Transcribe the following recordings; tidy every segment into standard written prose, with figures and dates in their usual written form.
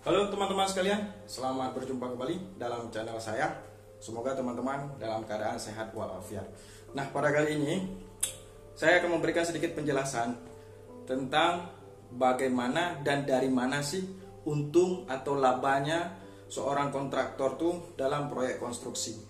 Halo teman-teman sekalian, selamat berjumpa kembali dalam channel saya. Semoga teman-teman dalam keadaan sehat walafiat. Nah, pada kali ini saya akan memberikan sedikit penjelasan tentang bagaimana dan dari mana sih untung atau labanya seorang kontraktor tuh dalam proyek konstruksi.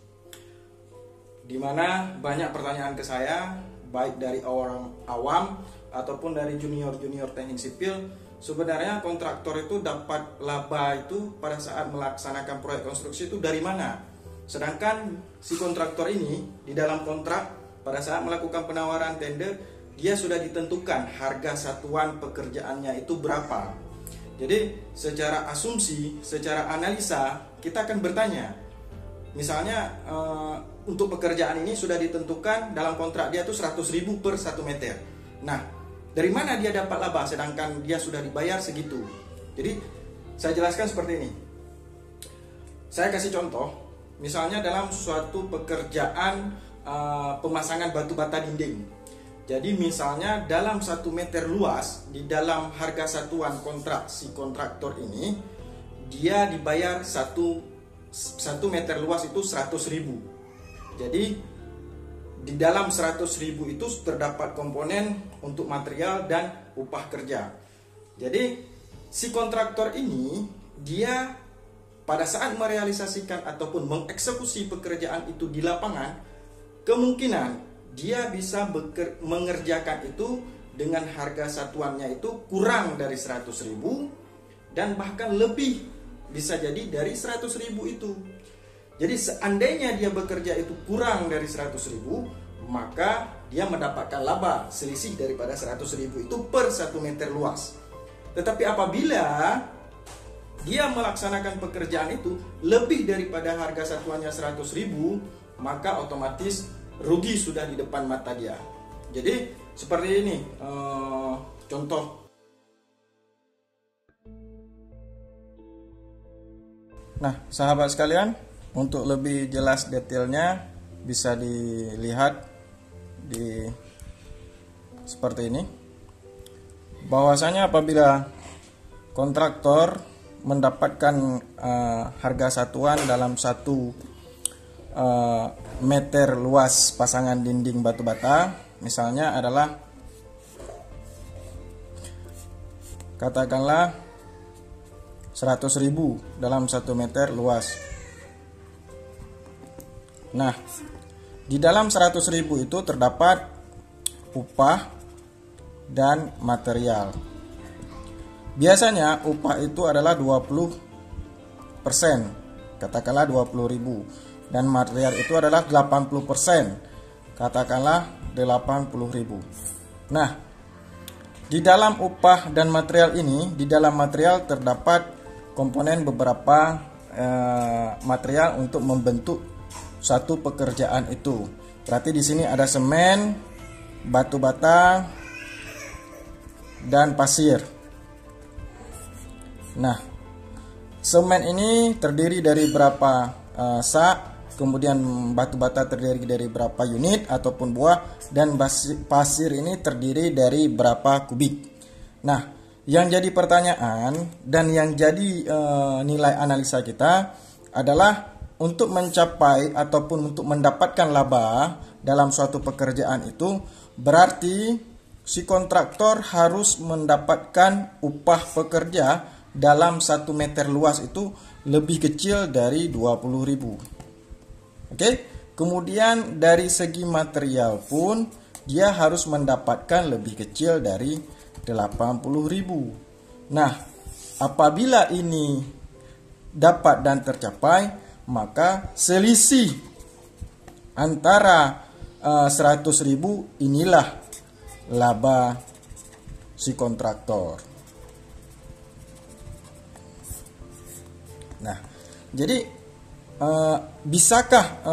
Dimana banyak pertanyaan ke saya, baik dari orang awam ataupun dari junior-junior teknik sipil. Sebenarnya kontraktor itu dapat laba itu pada saat melaksanakan proyek konstruksi itu dari mana? Sedangkan si kontraktor ini di dalam kontrak pada saat melakukan penawaran tender, dia sudah ditentukan harga satuan pekerjaannya itu berapa. Jadi secara asumsi, secara analisa kita akan bertanya, misalnya untuk pekerjaan ini sudah ditentukan dalam kontrak dia itu 100.000 per 1 meter. Nah, dari mana dia dapat laba sedangkan dia sudah dibayar segitu? Jadi saya jelaskan seperti ini. Saya kasih contoh, misalnya dalam suatu pekerjaan pemasangan batu bata dinding. Jadi misalnya dalam 1 meter luas, di dalam harga satuan kontrak si kontraktor ini, dia dibayar 1 meter luas itu 100.000. Jadi di dalam 100.000 itu terdapat komponen untuk material dan upah kerja. Jadi si kontraktor ini dia pada saat merealisasikan ataupun mengeksekusi pekerjaan itu di lapangan, kemungkinan dia bisa mengerjakan itu dengan harga satuannya itu kurang dari 100.000 dan bahkan lebih, bisa jadi dari 100.000 itu. Jadi seandainya dia bekerja itu kurang dari 100.000, maka dia mendapatkan laba selisih daripada 100.000 itu per 1 meter luas. Tetapi apabila dia melaksanakan pekerjaan itu lebih daripada harga satuannya 100.000, maka otomatis rugi sudah di depan mata dia. Jadi seperti ini contoh. Nah, sahabat sekalian, untuk lebih jelas detailnya bisa dilihat di seperti ini. Bahwasanya apabila kontraktor mendapatkan harga satuan dalam 1 meter luas pasangan dinding batu bata, misalnya adalah katakanlah 100.000 dalam 1 meter luas. Nah, di dalam 100.000 itu terdapat upah dan material. Biasanya upah itu adalah 20%, katakanlah 20.000, dan material itu adalah 80%, katakanlah 80.000. Nah, di dalam upah dan material ini, di dalam material terdapat komponen beberapa material untuk membentuk satu pekerjaan itu. Berarti di sini ada semen, batu bata, dan pasir. Nah, semen ini terdiri dari berapa sak, kemudian batu bata terdiri dari berapa unit ataupun buah, dan pasir ini terdiri dari berapa kubik. Nah, yang jadi pertanyaan dan yang jadi nilai analisa kita adalah untuk mencapai ataupun untuk mendapatkan laba dalam suatu pekerjaan itu, berarti si kontraktor harus mendapatkan upah pekerja dalam 1 meter luas itu lebih kecil dari 20.000. Oke? Kemudian dari segi material pun dia harus mendapatkan lebih kecil dari 80.000. Nah, apabila ini dapat dan tercapai, maka selisih antara 100.000 inilah laba si kontraktor. Nah, jadi bisakah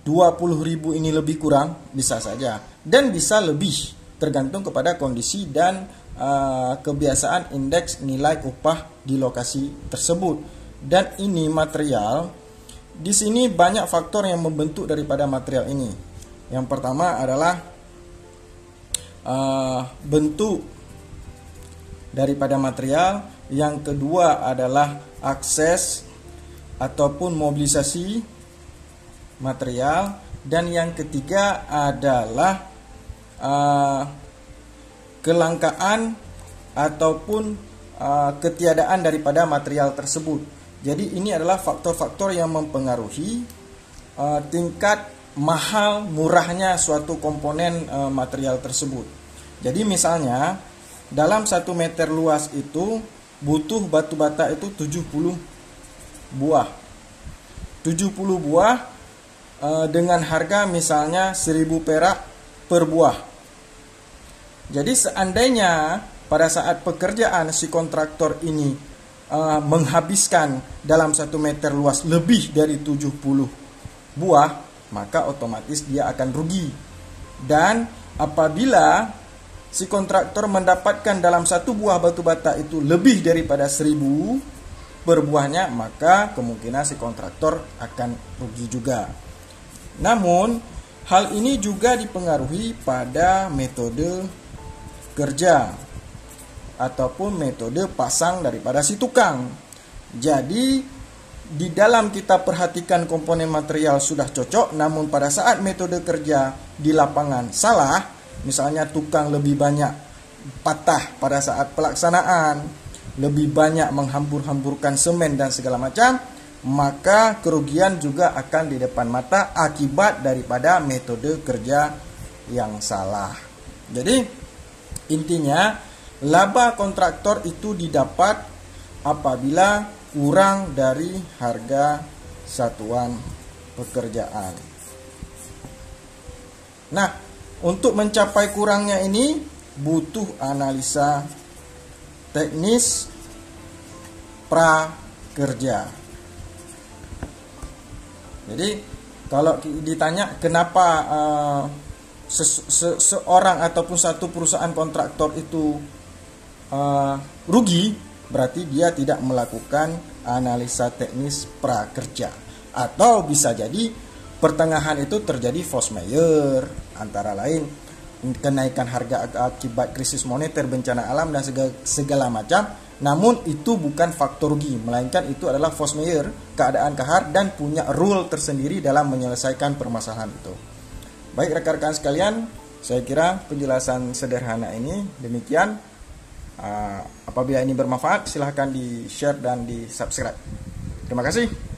20.000 ini lebih kurang? Bisa saja, dan bisa lebih, tergantung kepada kondisi dan kebiasaan indeks nilai upah di lokasi tersebut. Dan ini material. Di sini banyak faktor yang membentuk daripada material ini. Yang pertama adalah bentuk daripada material, yang kedua adalah akses ataupun mobilisasi material, dan yang ketiga adalah kelangkaan ataupun ketiadaan daripada material tersebut. Jadi ini adalah faktor-faktor yang mempengaruhi tingkat mahal murahnya suatu komponen material tersebut. Jadi misalnya dalam 1 meter luas itu butuh batu bata itu 70 buah. 70 buah dengan harga misalnya 1.000 perak per buah. Jadi seandainya pada saat pekerjaan si kontraktor ini menghabiskan dalam 1 meter luas lebih dari 70 buah, maka otomatis dia akan rugi. Dan apabila si kontraktor mendapatkan dalam 1 buah batu bata itu lebih daripada 1.000 per buahnya, maka kemungkinan si kontraktor akan rugi juga. Namun hal ini juga dipengaruhi pada metode kerja ataupun metode pasang daripada si tukang. Jadi di dalam kita perhatikan komponen material sudah cocok, namun pada saat metode kerja di lapangan salah, misalnya tukang lebih banyak patah pada saat pelaksanaan, lebih banyak menghambur-hamburkan semen dan segala macam, maka kerugian juga akan di depan mata akibat daripada metode kerja yang salah. Jadi intinya laba kontraktor itu didapat apabila kurang dari harga satuan pekerjaan. Nah, untuk mencapai kurangnya ini butuh analisa teknis prakerja. Jadi kalau ditanya kenapa seorang ataupun satu perusahaan kontraktor itu rugi, berarti dia tidak melakukan analisa teknis prakerja. Atau bisa jadi pertengahan itu terjadi force majeure, antara lain kenaikan harga akibat krisis moneter, bencana alam dan segala macam. Namun itu bukan faktor rugi, melainkan itu adalah force majeure, keadaan kahar, dan punya rule tersendiri dalam menyelesaikan permasalahan itu. Baik rekan-rekan sekalian, saya kira penjelasan sederhana ini demikian. Apabila ini bermanfaat, silahkan di-share dan di-subscribe. Terima kasih.